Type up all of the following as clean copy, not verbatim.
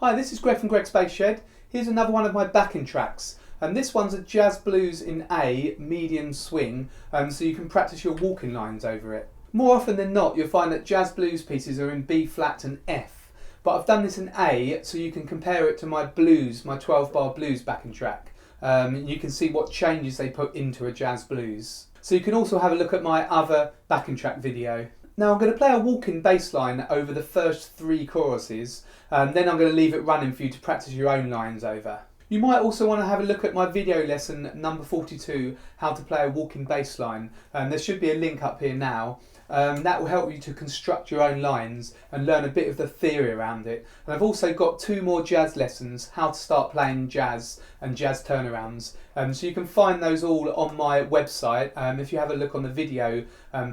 Hi, this is Greg from Greg's Bass Shed. Here's another one of my backing tracks. And this one's a jazz blues in A, medium swing, so you can practice your walking lines over it. More often than not, you'll find that jazz blues pieces are in B flat and F. But I've done this in A, so you can compare it to my blues, my 12-bar blues backing track. You can see what changes they put into a jazz blues. So you can also have a look at my other backing track video. Now I'm going to play a walking bass line over the first 3 choruses, then I'm going to leave it running for you to practice your own lines over. You might also want to have a look at my video lesson number 42, how to play a walking bass line. There should be a link up here now. That will help you to construct your own lines and learn a bit of the theory around it. And I've also got 2 more jazz lessons, how to start playing jazz and jazz turnarounds. So you can find those all on my website. If you have a look on the video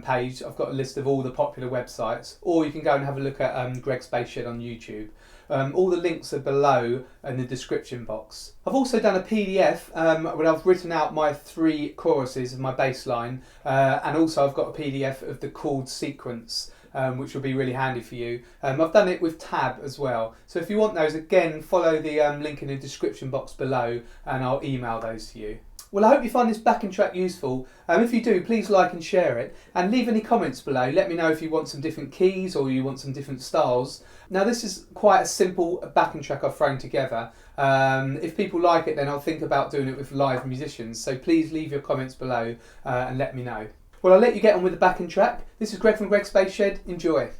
page, I've got a list of all the popular websites, or you can go and have a look at Greg's Bass Shed on YouTube. All the links are below in the description box. I've also done a PDF where I've written out my 3 choruses of my bass line, and also I've got a PDF of the chord sequence, which will be really handy for you. I've done it with tab as well, so if you want those, again follow the link in the description box below and I'll email those to you. Well, I hope you find this backing track useful. If you do, please like and share it, and leave any comments below. Let me know if you want some different keys or you want some different styles. Now, this is quite a simple backing track I've thrown together. If people like it, then I'll think about doing it with live musicians, so please leave your comments below and let me know. Well, I'll let you get on with the backing track. This is Greg from Greg's Bass Shed. Enjoy.